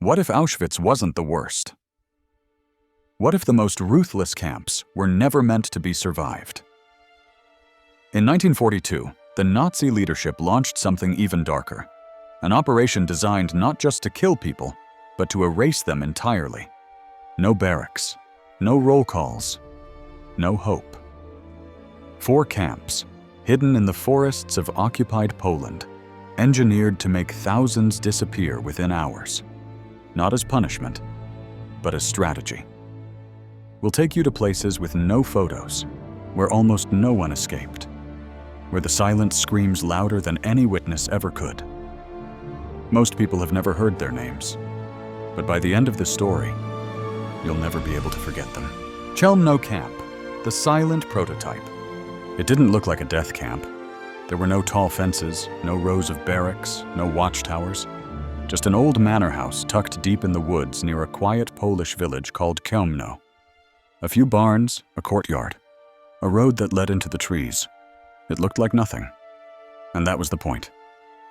What if Auschwitz wasn't the worst? What if the most ruthless camps were never meant to be survived? In 1942, the Nazi leadership launched something even darker, an operation designed not just to kill people, but to erase them entirely. No barracks, no roll calls, no hope. 4 camps, hidden in the forests of occupied Poland, engineered to make thousands disappear within hours. Not as punishment, but as strategy. We'll take you to places with no photos, where almost no one escaped, where the silence screams louder than any witness ever could. Most people have never heard their names, but by the end of the story, you'll never be able to forget them. Chelmno Camp, the silent prototype. It didn't look like a death camp. There were no tall fences, no rows of barracks, no watchtowers. Just an old manor house tucked deep in the woods near a quiet Polish village called Chelmno. A few barns, a courtyard, a road that led into the trees. It looked like nothing. And that was the point.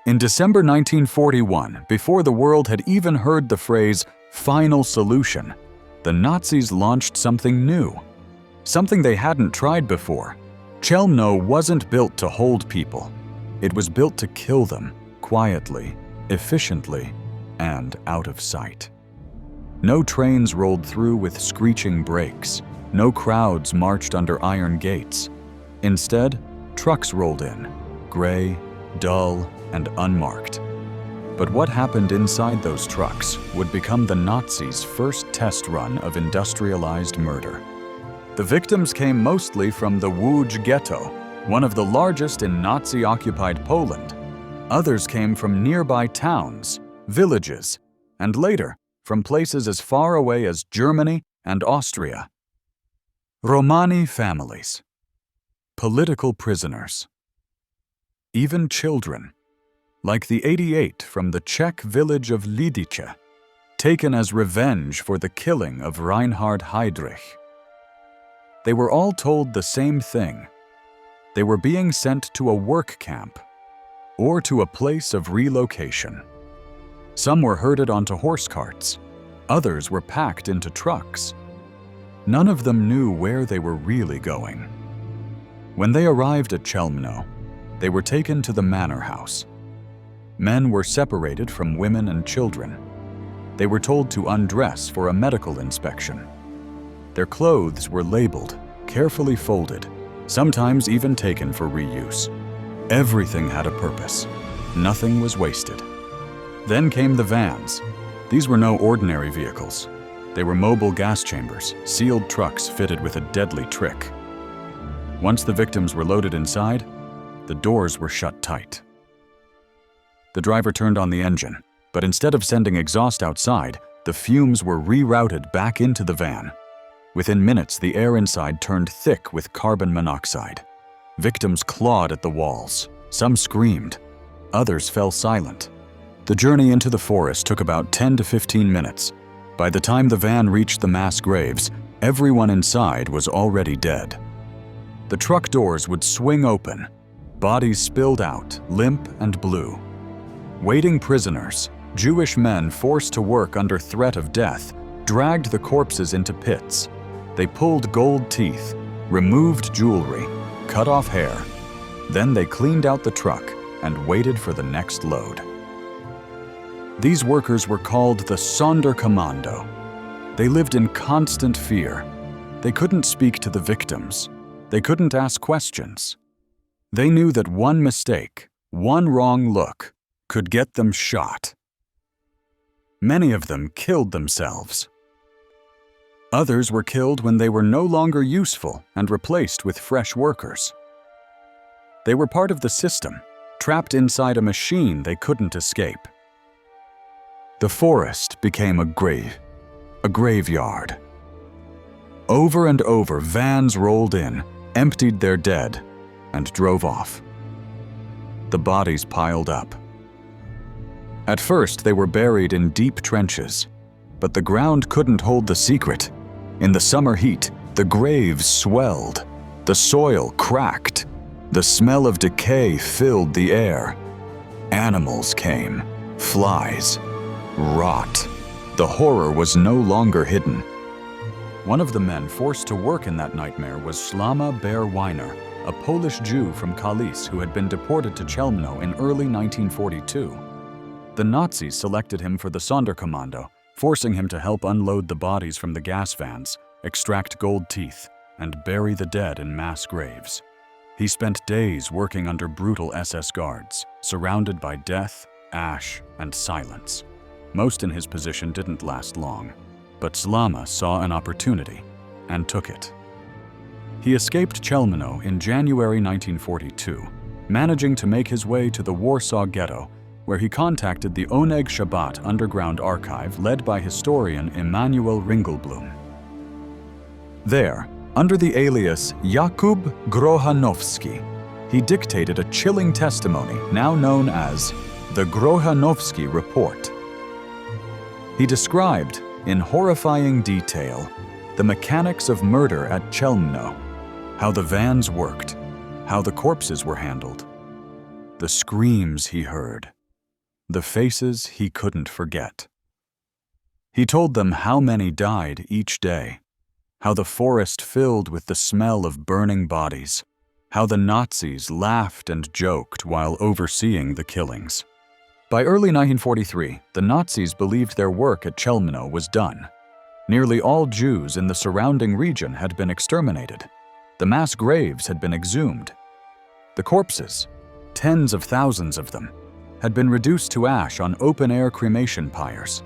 In December 1941, before the world had even heard the phrase "final solution," the Nazis launched something new. Something they hadn't tried before. Chelmno wasn't built to hold people. It was built to kill them, quietly, efficiently, and out of sight. No trains rolled through with screeching brakes. No crowds marched under iron gates. Instead, trucks rolled in, gray, dull, and unmarked. But what happened inside those trucks would become the Nazis' first test run of industrialized murder. The victims came mostly from the Łódź ghetto, one of the largest in Nazi-occupied Poland. Others came from nearby towns, villages, and later from places as far away as Germany and Austria. Romani families, political prisoners, even children, like the 88 from the Czech village of Lidice, taken as revenge for the killing of Reinhard Heydrich. They were all told the same thing. They were being sent to a work camp or to a place of relocation. Some were herded onto horse carts. Others were packed into trucks. None of them knew where they were really going. When they arrived at Chelmno, they were taken to the manor house. Men were separated from women and children. They were told to undress for a medical inspection. Their clothes were labeled, carefully folded, sometimes even taken for reuse. Everything had a purpose. Nothing was wasted. Then came the vans. These were no ordinary vehicles. They were mobile gas chambers, sealed trucks fitted with a deadly trick. Once the victims were loaded inside, the doors were shut tight. The driver turned on the engine, but instead of sending exhaust outside, the fumes were rerouted back into the van. Within minutes, the air inside turned thick with carbon monoxide. Victims clawed at the walls. Some screamed. Others fell silent. The journey into the forest took about 10 to 15 minutes. By the time the van reached the mass graves, everyone inside was already dead. The truck doors would swing open. Bodies spilled out, limp and blue. Waiting prisoners, Jewish men forced to work under threat of death, dragged the corpses into pits. They pulled gold teeth, removed jewelry, cut off hair. Then they cleaned out the truck and waited for the next load. These workers were called the Sonderkommando. They lived in constant fear. They couldn't speak to the victims. They couldn't ask questions. They knew that one mistake, one wrong look, could get them shot. Many of them killed themselves. Others were killed when they were no longer useful and replaced with fresh workers. They were part of the system, trapped inside a machine they couldn't escape. The forest became a graveyard. Over and over, vans rolled in, emptied their dead, and drove off. The bodies piled up. At first, they were buried in deep trenches, but the ground couldn't hold the secret. In the summer heat, the graves swelled, the soil cracked, the smell of decay filled the air. Animals came, flies, rot. The horror was no longer hidden. One of the men forced to work in that nightmare was Sobibor, a Polish Jew from Kalisz who had been deported to Chelmno in early 1942. The Nazis selected him for the Sonderkommando, forcing him to help unload the bodies from the gas vans, extract gold teeth, and bury the dead in mass graves. He spent days working under brutal SS guards, surrounded by death, ash, and silence. Most in his position didn't last long, but Slama saw an opportunity and took it. He escaped Chelmno in January 1942, managing to make his way to the Warsaw Ghetto, where he contacted the Oneg Shabbat underground archive led by historian Emanuel Ringelblum. There, under the alias Jakub Grochanowski, he dictated a chilling testimony now known as the Grochanowski Report. He described, in horrifying detail, the mechanics of murder at Chelmno, how the vans worked, how the corpses were handled, the screams he heard, the faces he couldn't forget. He told them how many died each day, how the forest filled with the smell of burning bodies, how the Nazis laughed and joked while overseeing the killings. By early 1943, the Nazis believed their work at Chelmno was done. Nearly all Jews in the surrounding region had been exterminated. The mass graves had been exhumed. The corpses, tens of thousands of them, had been reduced to ash on open-air cremation pyres.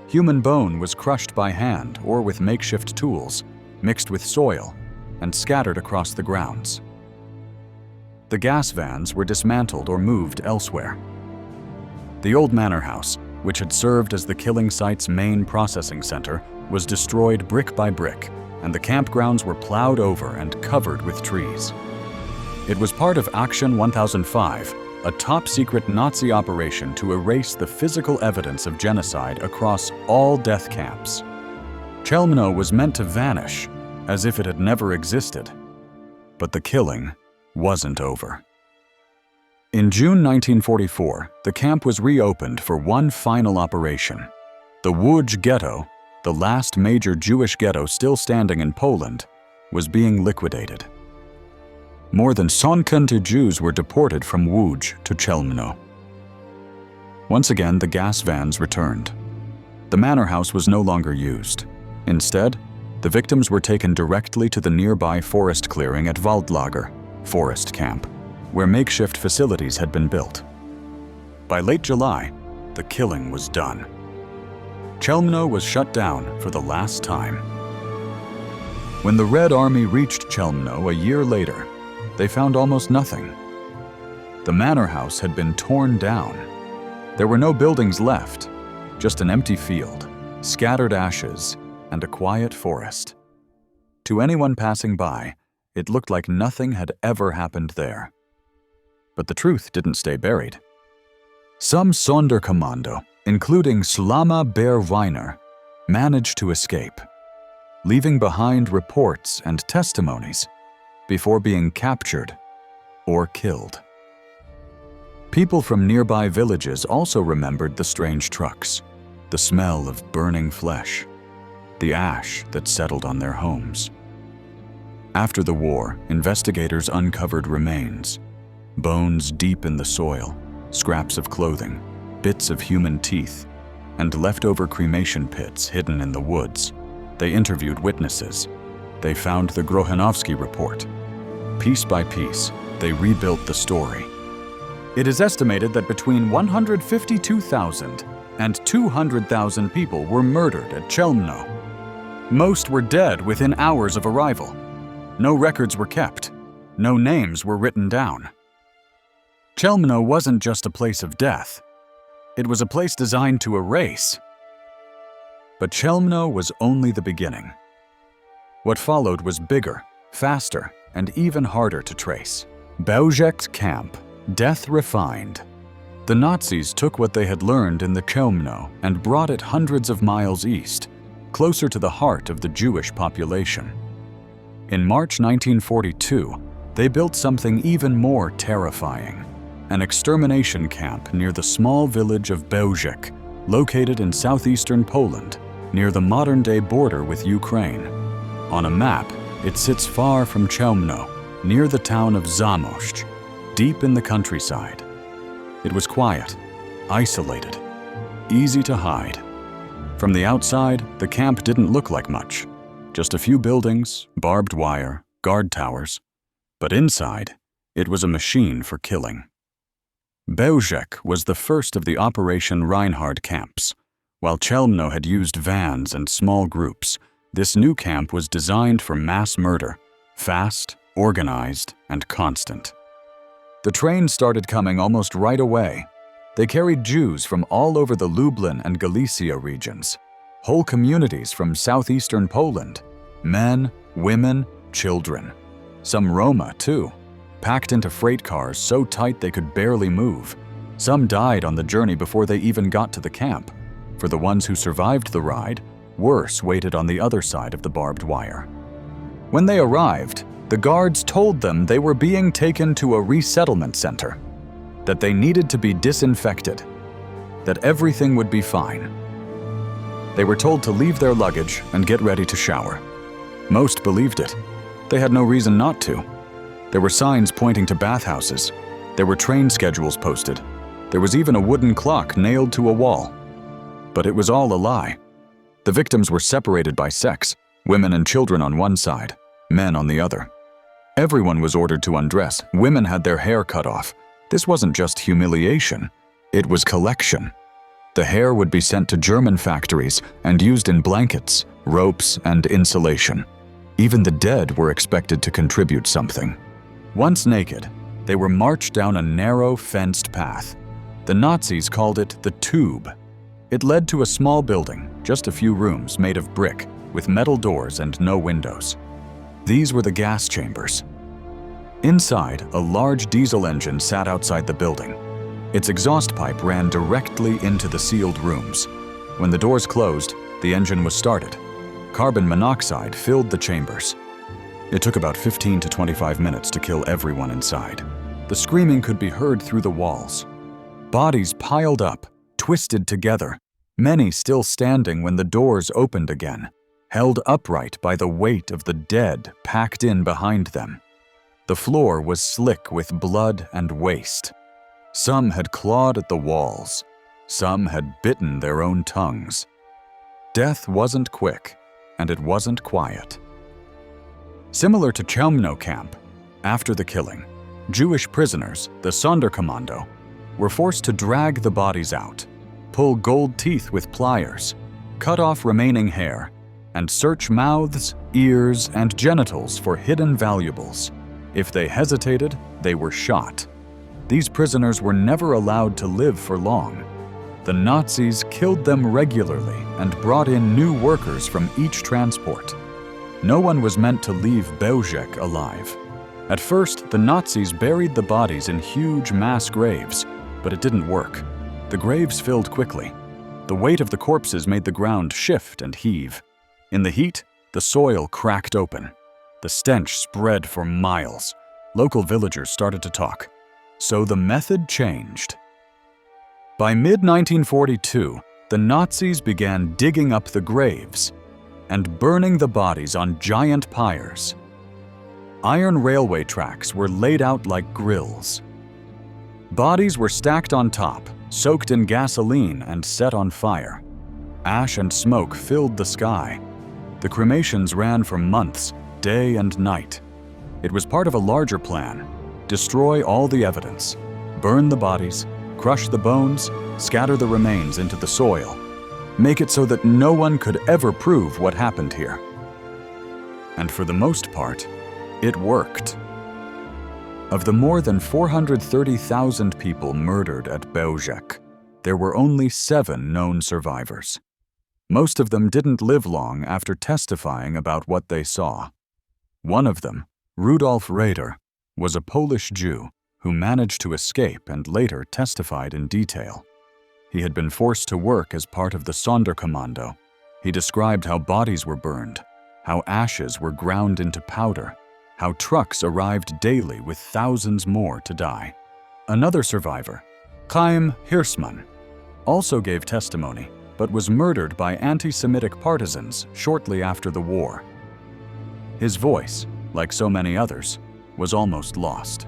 Human bone was crushed by hand or with makeshift tools, mixed with soil, and scattered across the grounds. The gas vans were dismantled or moved elsewhere. The old manor house, which had served as the killing site's main processing center, was destroyed brick by brick, and the campgrounds were plowed over and covered with trees. It was part of Action 1005, a top-secret Nazi operation to erase the physical evidence of genocide across all death camps. Chelmno was meant to vanish, as if it had never existed. But the killing wasn't over. In June 1944, the camp was reopened for one final operation. The Łódź Ghetto, the last major Jewish ghetto still standing in Poland, was being liquidated. More than 120 Jews were deported from Łódź to Chelmno. Once again, the gas vans returned. The manor house was no longer used. Instead, the victims were taken directly to the nearby forest clearing at Waldlager, forest camp, where makeshift facilities had been built. By late July, the killing was done. Chelmno was shut down for the last time. When the Red Army reached Chelmno a year later, they found almost nothing. The manor house had been torn down. There were no buildings left, just an empty field, scattered ashes, and a quiet forest. To anyone passing by, it looked like nothing had ever happened there. But the truth didn't stay buried. Some Sonderkommando, including Sobibor, managed to escape, leaving behind reports and testimonies before being captured or killed. People from nearby villages also remembered the strange trucks, the smell of burning flesh, the ash that settled on their homes. After the war, investigators uncovered remains, bones deep in the soil, scraps of clothing, bits of human teeth, and leftover cremation pits hidden in the woods. They interviewed witnesses. They found the Grochanowski report. Piece by piece, they rebuilt the story. It is estimated that between 152,000 and 200,000 people were murdered at Chelmno. Most were dead within hours of arrival. No records were kept. No names were written down. Chelmno wasn't just a place of death. It was a place designed to erase. But Chelmno was only the beginning. What followed was bigger, faster, and even harder to trace. Belzec camp, death refined. The Nazis took what they had learned in the Chelmno and brought it hundreds of miles east, closer to the heart of the Jewish population. In March 1942, they built something even more terrifying, an extermination camp near the small village of Belzec, located in southeastern Poland, near the modern-day border with Ukraine. On a map, it sits far from Chelmno, near the town of Zamość, deep in the countryside. It was quiet, isolated, easy to hide. From the outside, the camp didn't look like much. Just a few buildings, barbed wire, guard towers. But inside, it was a machine for killing. Belzec was the first of the Operation Reinhard camps. While Chelmno had used vans and small groups, this new camp was designed for mass murder, fast, organized, and constant. The trains started coming almost right away. They carried Jews from all over the Lublin and Galicia regions, whole communities from southeastern Poland, men, women, children. Some Roma, too, packed into freight cars so tight they could barely move. Some died on the journey before they even got to the camp. For the ones who survived the ride, worse waited on the other side of the barbed wire. When they arrived, the guards told them they were being taken to a resettlement center, that they needed to be disinfected, that everything would be fine. They were told to leave their luggage and get ready to shower. Most believed it. They had no reason not to. There were signs pointing to bathhouses. There were train schedules posted. There was even a wooden clock nailed to a wall. But it was all a lie. The victims were separated by sex, women and children on one side, men on the other. Everyone was ordered to undress. Women had their hair cut off. This wasn't just humiliation, it was collection. The hair would be sent to German factories and used in blankets, ropes, and insulation. Even the dead were expected to contribute something. Once naked, they were marched down a narrow, fenced path. The Nazis called it the Tube. It led to a small building, just a few rooms made of brick, with metal doors and no windows. These were the gas chambers. Inside, a large diesel engine sat outside the building. Its exhaust pipe ran directly into the sealed rooms. When the doors closed, the engine was started. Carbon monoxide filled the chambers. It took about 15 to 25 minutes to kill everyone inside. The screaming could be heard through the walls. Bodies piled up, twisted together, many still standing when the doors opened again, held upright by the weight of the dead packed in behind them. The floor was slick with blood and waste. Some had clawed at the walls. Some had bitten their own tongues. Death wasn't quick, and it wasn't quiet. Similar to Chelmno camp, after the killing, Jewish prisoners, the Sonderkommando, were forced to drag the bodies out, pull gold teeth with pliers, cut off remaining hair, and search mouths, ears, and genitals for hidden valuables. If they hesitated, they were shot. These prisoners were never allowed to live for long. The Nazis killed them regularly and brought in new workers from each transport. No one was meant to leave Belzec alive. At first, the Nazis buried the bodies in huge mass graves, but it didn't work. The graves filled quickly. The weight of the corpses made the ground shift and heave. In the heat, the soil cracked open. The stench spread for miles. Local villagers started to talk. So the method changed. By mid-1942, the Nazis began digging up the graves and burning the bodies on giant pyres. Iron railway tracks were laid out like grills. Bodies were stacked on top, soaked in gasoline and set on fire. Ash and smoke filled the sky. The cremations ran for months, day and night. It was part of a larger plan: destroy all the evidence, burn the bodies, crush the bones, scatter the remains into the soil, make it so that no one could ever prove what happened here. And for the most part, it worked. Of the more than 430,000 people murdered at Belzec, there were only 7 known survivors. Most of them didn't live long after testifying about what they saw. One of them, Rudolf Rader, was a Polish Jew who managed to escape and later testified in detail. He had been forced to work as part of the Sonderkommando. He described how bodies were burned, how ashes were ground into powder, how trucks arrived daily with thousands more to die. Another survivor, Chaim Hirschman, also gave testimony, but was murdered by anti-Semitic partisans shortly after the war. His voice, like so many others, was almost lost.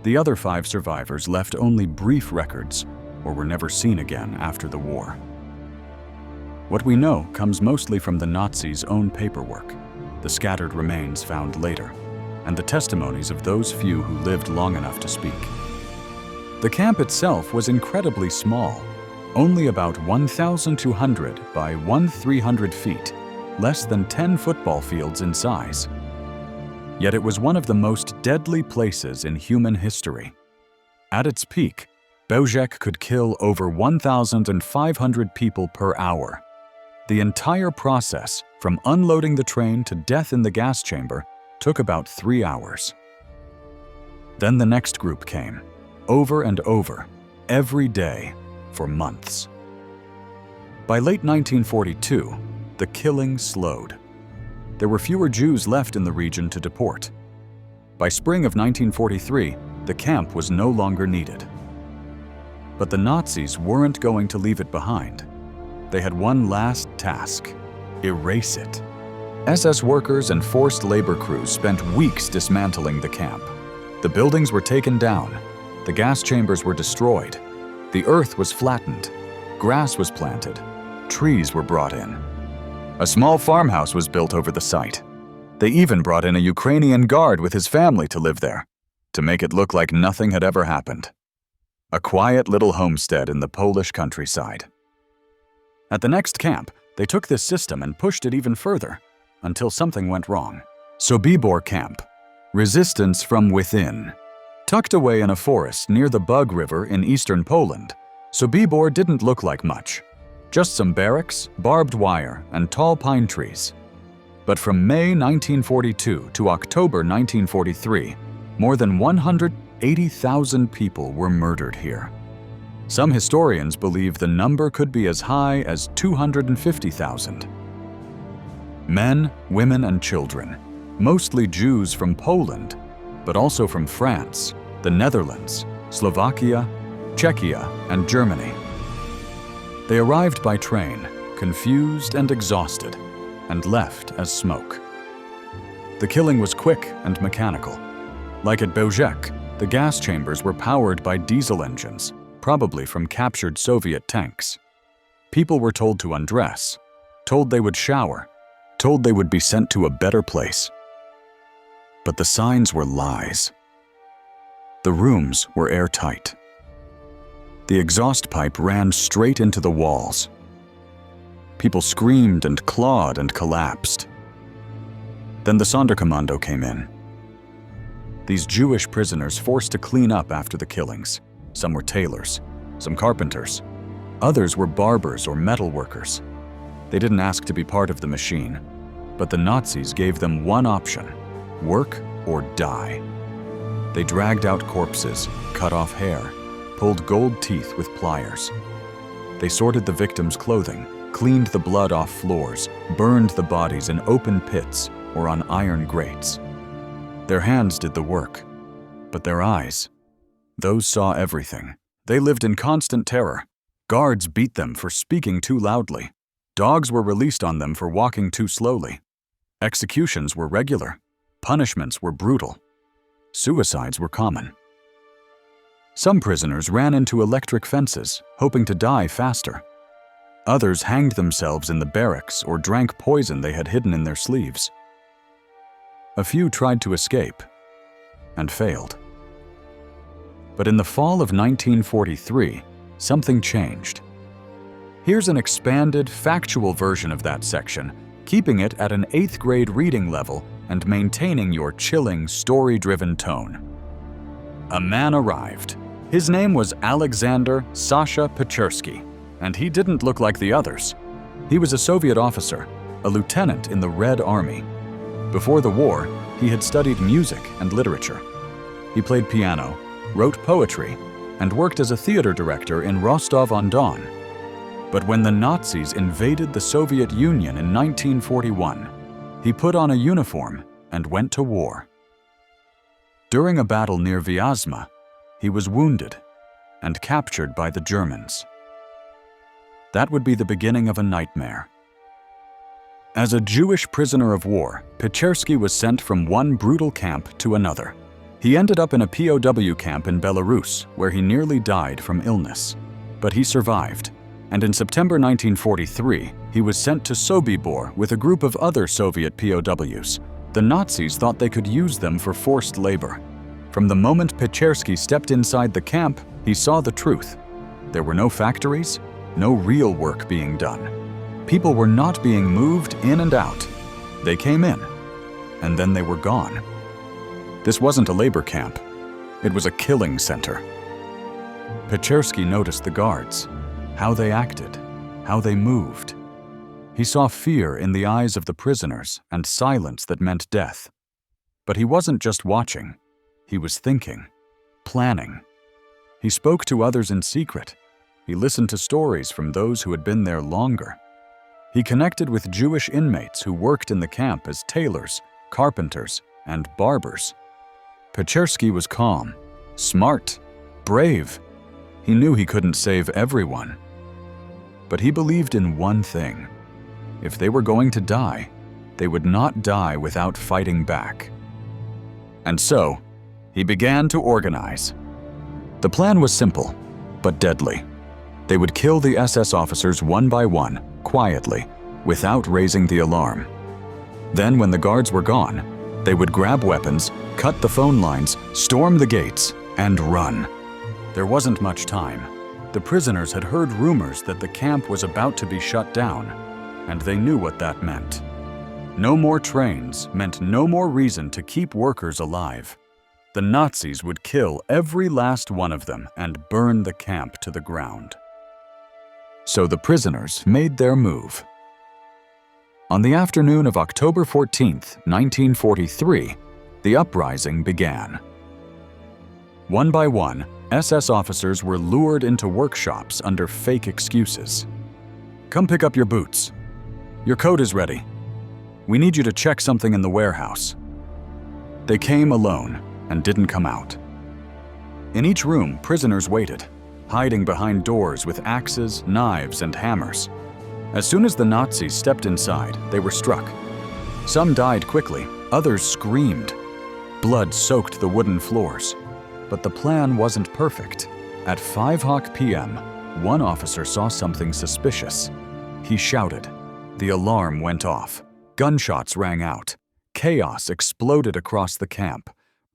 The other 5 survivors left only brief records or were never seen again after the war. What we know comes mostly from the Nazis' own paperwork, the scattered remains found later, and the testimonies of those few who lived long enough to speak. The camp itself was incredibly small, only about 1,200 by 1,300 feet, less than 10 football fields in size. Yet it was one of the most deadly places in human history. At its peak, Belzec could kill over 1,500 people per hour. The entire process, from unloading the train to death in the gas chamber, took about 3 hours. Then the next group came, over and over, every day, for months. By late 1942, the killing slowed. There were fewer Jews left in the region to deport. By spring of 1943, the camp was no longer needed. But the Nazis weren't going to leave it behind. They had one last task: erase it. SS workers and forced labor crews spent weeks dismantling the camp. The buildings were taken down, the gas chambers were destroyed, the earth was flattened, grass was planted, trees were brought in. A small farmhouse was built over the site. They even brought in a Ukrainian guard with his family to live there, to make it look like nothing had ever happened. A quiet little homestead in the Polish countryside. At the next camp, they took this system and pushed it even further, until something went wrong. Sobibor camp. Resistance from within. Tucked away in a forest near the Bug River in eastern Poland, Sobibor didn't look like much. Just some barracks, barbed wire, and tall pine trees. But from May 1942 to October 1943, more than 180,000 people were murdered here. Some historians believe the number could be as high as 250,000. Men, women, and children, mostly Jews from Poland, but also from France, the Netherlands, Slovakia, Czechia, and Germany. They arrived by train, confused and exhausted, and left as smoke. The killing was quick and mechanical. Like at Belzec, the gas chambers were powered by diesel engines, probably from captured Soviet tanks. People were told to undress, told they would shower, told they would be sent to a better place. But the signs were lies. The rooms were airtight. The exhaust pipe ran straight into the walls. People screamed and clawed and collapsed. Then the Sonderkommando came in. These Jewish prisoners forced to clean up after the killings. Some were tailors, some carpenters. Others were barbers or metal workers. They didn't ask to be part of the machine, but the Nazis gave them one option: work or die. They dragged out corpses, cut off hair, pulled gold teeth with pliers. They sorted the victims' clothing, cleaned the blood off floors, burned the bodies in open pits or on iron grates. Their hands did the work, but their eyes, those saw everything. They lived in constant terror. Guards beat them for speaking too loudly. Dogs were released on them for walking too slowly. Executions were regular. Punishments were brutal. Suicides were common. Some prisoners ran into electric fences, hoping to die faster. Others hanged themselves in the barracks or drank poison they had hidden in their sleeves. A few tried to escape and failed. But in the fall of 1943, something changed. Here's an expanded, factual version of that section, keeping it at an 8th grade reading level and maintaining your chilling, story-driven tone. A man arrived. His name was Alexander Sasha Pechersky, and he didn't look like the others. He was a Soviet officer, a lieutenant in the Red Army. Before the war, he had studied music and literature. He played piano, wrote poetry, and worked as a theater director in Rostov-on-Don. But when the Nazis invaded the Soviet Union in 1941, he put on a uniform and went to war. During a battle near Vyazma, he was wounded and captured by the Germans. That would be the beginning of a nightmare. As a Jewish prisoner of war, Pechersky was sent from one brutal camp to another. He ended up in a POW camp in Belarus, where he nearly died from illness. But he survived, and in September 1943, he was sent to Sobibor with a group of other Soviet POWs. The Nazis thought they could use them for forced labor. From the moment Pechersky stepped inside the camp, he saw the truth. There were no factories, no real work being done. People were not being moved in and out. They came in, and then they were gone. This wasn't a labor camp. It was a killing center. Pechersky noticed the guards, how they acted, how they moved. He saw fear in the eyes of the prisoners and silence that meant death. But he wasn't just watching. He was thinking, planning. He spoke to others in secret. He listened to stories from those who had been there longer. He connected with Jewish inmates who worked in the camp as tailors, carpenters, and barbers. Pechersky was calm, smart, brave. He knew he couldn't save everyone. But he believed in one thing. If they were going to die, they would not die without fighting back. And so, he began to organize. The plan was simple, but deadly. They would kill the SS officers one by one, quietly, without raising the alarm. Then, when the guards were gone, they would grab weapons, cut the phone lines, storm the gates, and run. There wasn't much time. The prisoners had heard rumors that the camp was about to be shut down, and they knew what that meant. No more trains meant no more reason to keep workers alive. The Nazis would kill every last one of them and burn the camp to the ground. So the prisoners made their move. On the afternoon of October 14, 1943, the uprising began. One by one, SS officers were lured into workshops under fake excuses. Come pick up your boots. Your coat is ready. We need you to check something in the warehouse. They came alone and didn't come out. In each room, prisoners waited, hiding behind doors with axes, knives, and hammers. As soon as the Nazis stepped inside, they were struck. Some died quickly, others screamed. Blood soaked the wooden floors. But the plan wasn't perfect. At 5:00 p.m., one officer saw something suspicious. He shouted. The alarm went off. Gunshots rang out. Chaos exploded across the camp.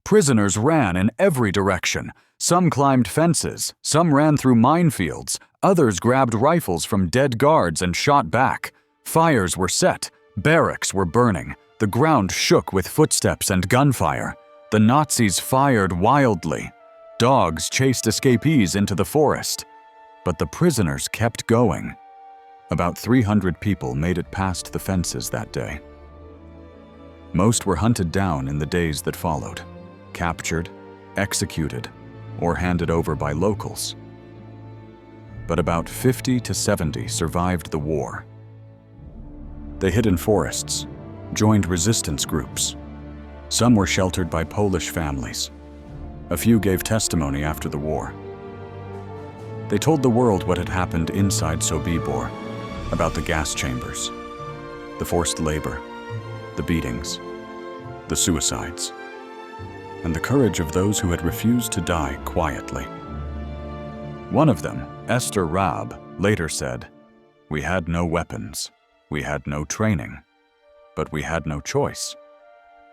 Prisoners ran in every direction. Some climbed fences, some ran through minefields, others grabbed rifles from dead guards and shot back. Fires were set, barracks were burning. The ground shook with footsteps and gunfire. The Nazis fired wildly. Dogs chased escapees into the forest. But the prisoners kept going. About 300 people made it past the fences that day. Most were hunted down in the days that followed, captured, executed, or handed over by locals. But about 50 to 70 survived the war. They hid in forests, joined resistance groups. Some were sheltered by Polish families. A few gave testimony after the war. They told the world what had happened inside Sobibor, about the gas chambers, the forced labor, the beatings, the suicides, and the courage of those who had refused to die quietly. One of them, Esther Raab, later said, "We had no weapons, we had no training, but we had no choice.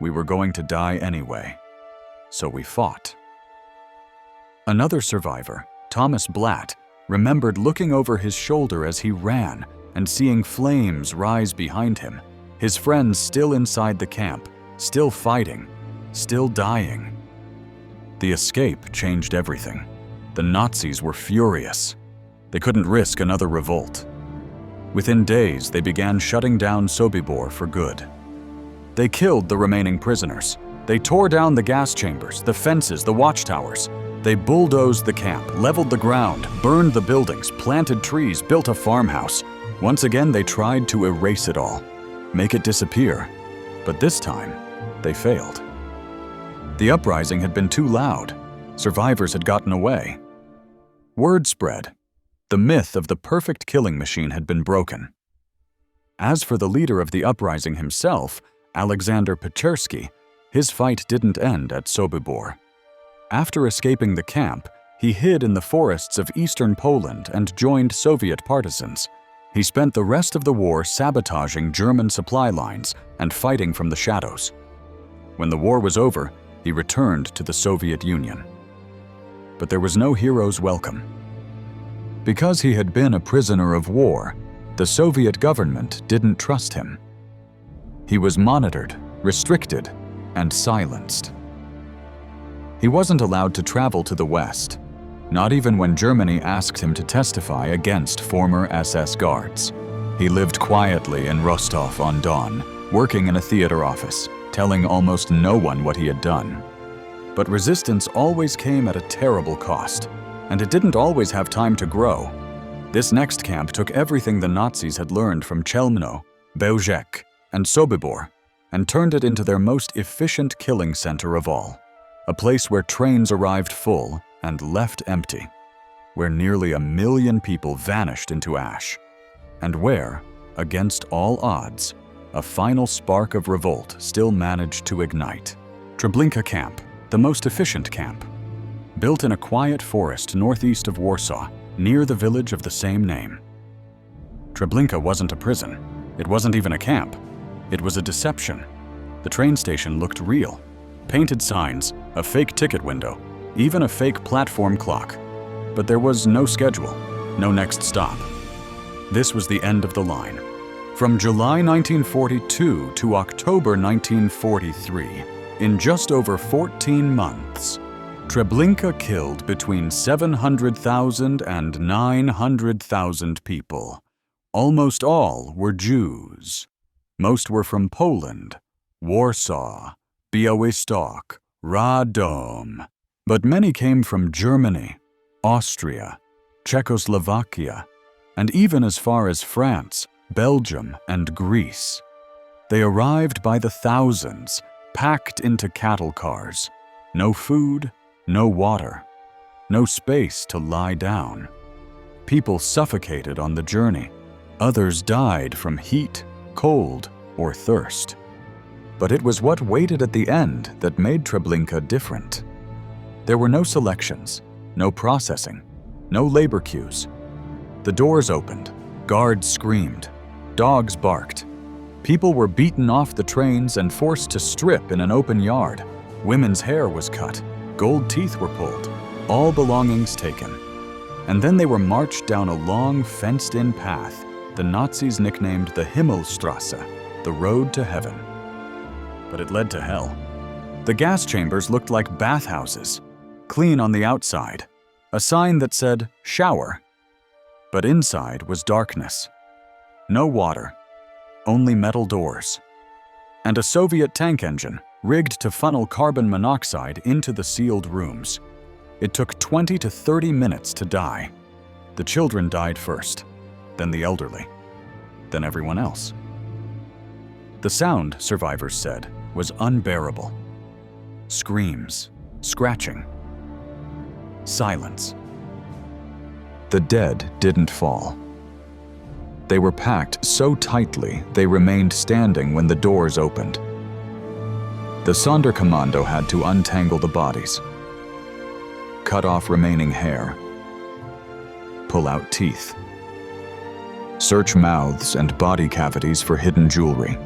We were going to die anyway, so we fought." Another survivor, Thomas Blatt, remembered looking over his shoulder as he ran and seeing flames rise behind him, his friends still inside the camp, still fighting, still dying. The escape changed everything. The Nazis were furious. They couldn't risk another revolt. Within days, they began shutting down Sobibor for good. They killed the remaining prisoners. They tore down the gas chambers, the fences, the watchtowers. They bulldozed the camp, leveled the ground, burned the buildings, planted trees, built a farmhouse. Once again, they tried to erase it all, make it disappear. But this time, they failed. The uprising had been too loud. Survivors had gotten away. Word spread. The myth of the perfect killing machine had been broken. As for the leader of the uprising himself, Alexander Pechersky, his fight didn't end at Sobibor. After escaping the camp, he hid in the forests of eastern Poland and joined Soviet partisans. He spent the rest of the war sabotaging German supply lines and fighting from the shadows. When the war was over, he returned to the Soviet Union. But there was no hero's welcome. Because he had been a prisoner of war, the Soviet government didn't trust him. He was monitored, restricted, and silenced. He wasn't allowed to travel to the West, not even when Germany asked him to testify against former SS guards. He lived quietly in Rostov-on-Don, working in a theater office, telling almost no one what he had done. But resistance always came at a terrible cost, and it didn't always have time to grow. This next camp took everything the Nazis had learned from Chelmno, Belzec, and Sobibor, and turned it into their most efficient killing center of all. A place where trains arrived full and left empty, where nearly 1 million people vanished into ash, and where, against all odds, a final spark of revolt still managed to ignite. Treblinka camp, the most efficient camp. Built in a quiet forest northeast of Warsaw, near the village of the same name. Treblinka wasn't a prison. It wasn't even a camp. It was a deception. The train station looked real. Painted signs, a fake ticket window, even a fake platform clock. But there was no schedule, no next stop. This was the end of the line. From July 1942 to October 1943, in just over 14 months, Treblinka killed between 700,000 and 900,000 people. Almost all were Jews. Most were from Poland, Warsaw, Białystok, Radom. But many came from Germany, Austria, Czechoslovakia, and even as far as France, Belgium, and Greece. They arrived by the thousands, packed into cattle cars. No food, no water, no space to lie down. People suffocated on the journey. Others died from heat, cold, or thirst. But it was what waited at the end that made Treblinka different. There were no selections, no processing, no labor queues. The doors opened, guards screamed, dogs barked. People were beaten off the trains and forced to strip in an open yard. Women's hair was cut, gold teeth were pulled, all belongings taken. And then they were marched down a long, fenced-in path the Nazis nicknamed the Himmelstrasse, the road to heaven. But it led to hell. The gas chambers looked like bathhouses, clean on the outside, a sign that said, shower. But inside was darkness. No water, only metal doors. And a Soviet tank engine rigged to funnel carbon monoxide into the sealed rooms. It took 20 to 30 minutes to die. The children died first, then the elderly, then everyone else. The sound, survivors said, was unbearable. Screams, scratching, silence. The dead didn't fall. They were packed so tightly they remained standing when the doors opened. The Sonderkommando had to untangle the bodies, cut off remaining hair, pull out teeth, search mouths and body cavities for hidden jewelry.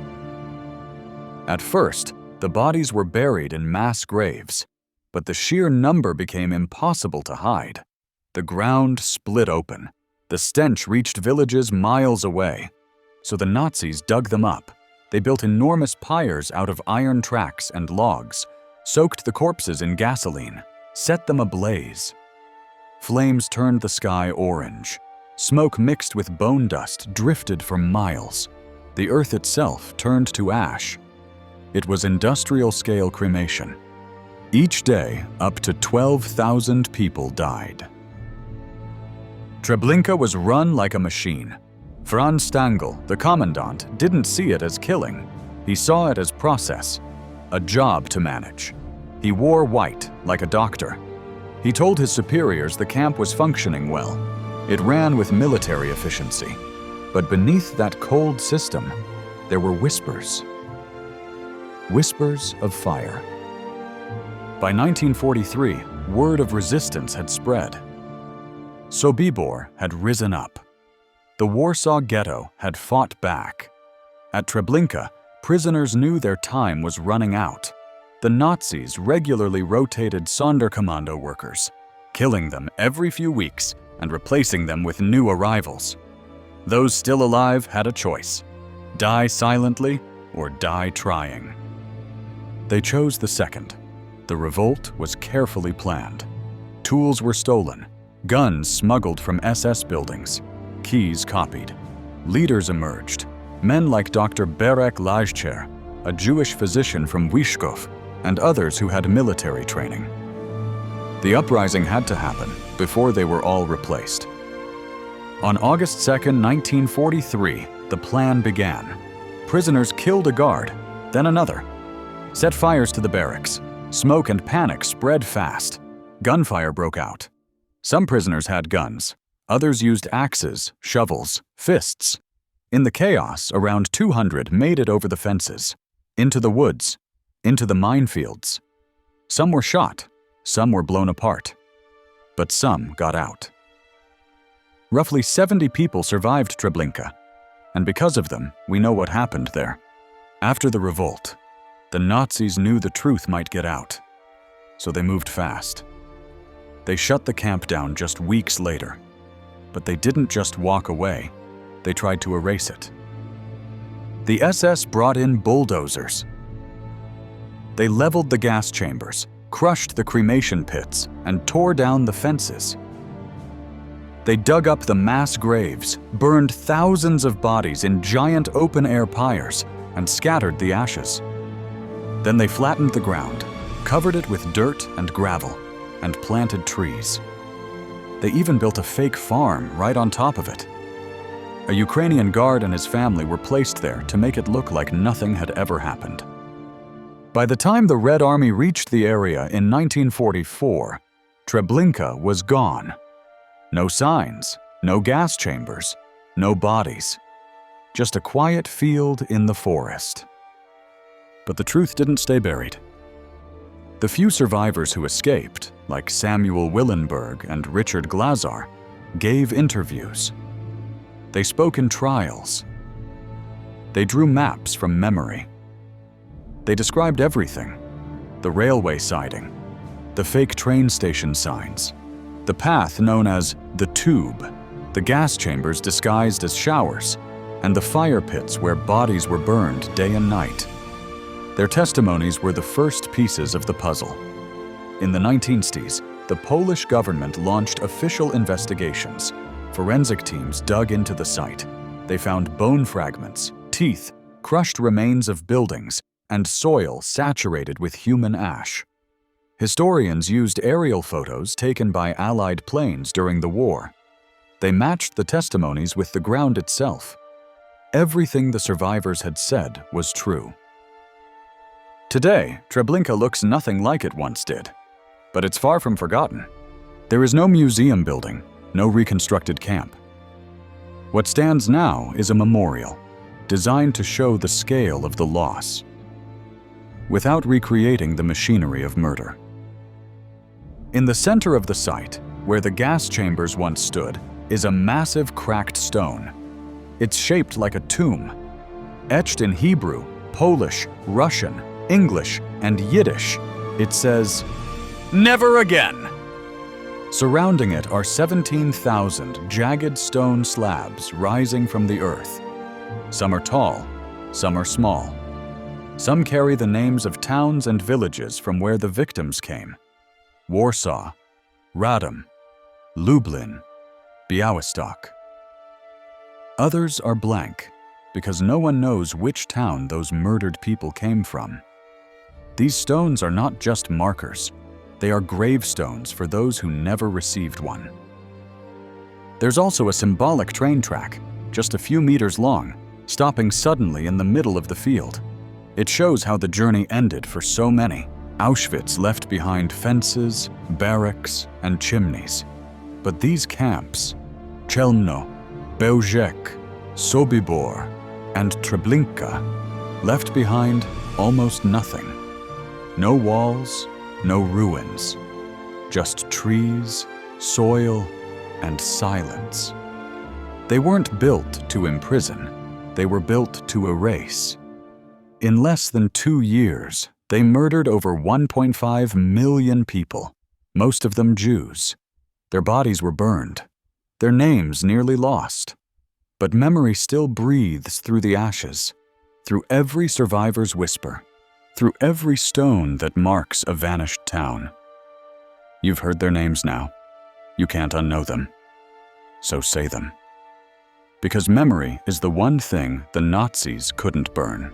At first, the bodies were buried in mass graves, but the sheer number became impossible to hide. The ground split open. The stench reached villages miles away. So the Nazis dug them up. They built enormous pyres out of iron tracks and logs, soaked the corpses in gasoline, set them ablaze. Flames turned the sky orange. Smoke mixed with bone dust drifted for miles. The earth itself turned to ash. It was industrial-scale cremation. Each day, up to 12,000 people died. Treblinka was run like a machine. Franz Stangl, the commandant, didn't see it as killing. He saw it as process, a job to manage. He wore white, like a doctor. He told his superiors the camp was functioning well. It ran with military efficiency. But beneath that cold system, there were whispers. Whispers of fire. By 1943, word of resistance had spread. Sobibor had risen up. The Warsaw Ghetto had fought back. At Treblinka, prisoners knew their time was running out. The Nazis regularly rotated Sonderkommando workers, killing them every few weeks and replacing them with new arrivals. Those still alive had a choice: die silently or die trying. They chose the second. The revolt was carefully planned. Tools were stolen, guns smuggled from SS buildings, keys copied. Leaders emerged, men like Dr. Barracks, a Jewish physician from Wyszków, and others who had military training. The uprising had to happen before they were all replaced. On August 2, 1943, the plan began. Prisoners killed a guard, then another, set fires to the barracks. Smoke and panic spread fast. Gunfire broke out. Some prisoners had guns. Others used axes, shovels, fists. In the chaos, around 200 made it over the fences, into the woods, into the minefields. Some were shot, some were blown apart, but some got out. Roughly 70 people survived Treblinka, and because of them, we know what happened there. After the revolt, the Nazis knew the truth might get out, so they moved fast. They shut the camp down just weeks later, but they didn't just walk away, they tried to erase it. The SS brought in bulldozers. They leveled the gas chambers, crushed the cremation pits, and tore down the fences. They dug up the mass graves, burned thousands of bodies in giant open-air pyres, and scattered the ashes. Then they flattened the ground, covered it with dirt and gravel, and planted trees. They even built a fake farm right on top of it. A Ukrainian guard and his family were placed there to make it look like nothing had ever happened. By the time the Red Army reached the area in 1944, Treblinka was gone. No signs, no gas chambers, no bodies. Just a quiet field in the forest. But the truth didn't stay buried. The few survivors who escaped, like Samuel Willenberg and Richard Glazar, gave interviews. They spoke in trials. They drew maps from memory. They described everything: the railway siding, the fake train station signs, the path known as the Tube, the gas chambers disguised as showers, and the fire pits where bodies were burned day and night. Their testimonies were the first pieces of the puzzle. In the 1960s, the Polish government launched official investigations. Forensic teams dug into the site. They found bone fragments, teeth, crushed remains of buildings, and soil saturated with human ash. Historians used aerial photos taken by Allied planes during the war. They matched the testimonies with the ground itself. Everything the survivors had said was true. Today, Treblinka looks nothing like it once did, but it's far from forgotten. There is no museum building, no reconstructed camp. What stands now is a memorial, designed to show the scale of the loss, without recreating the machinery of murder. In the center of the site, where the gas chambers once stood, is a massive cracked stone. It's shaped like a tomb. Etched in Hebrew, Polish, Russian, English, and Yiddish, it says, "Never again." Surrounding it are 17,000 jagged stone slabs rising from the earth. Some are tall, some are small. Some carry the names of towns and villages from where the victims came: Warsaw, Radom, Lublin, Białystok. Others are blank, because no one knows which town those murdered people came from. These stones are not just markers. They are gravestones for those who never received one. There's also a symbolic train track, just a few meters long, stopping suddenly in the middle of the field. It shows how the journey ended for so many. Auschwitz left behind fences, barracks, and chimneys. But these camps, Chelmno, Belzec, Sobibor, and Treblinka left behind almost nothing. No walls, no ruins, just trees, soil, and silence. They weren't built to imprison, they were built to erase. In less than 2 years, they murdered over 1.5 million people, most of them Jews. Their bodies were burned, their names nearly lost. But memory still breathes through the ashes, through every survivor's whisper, through every stone that marks a vanished town. You've heard their names now. You can't unknow them. So say them. Because memory is the one thing the Nazis couldn't burn.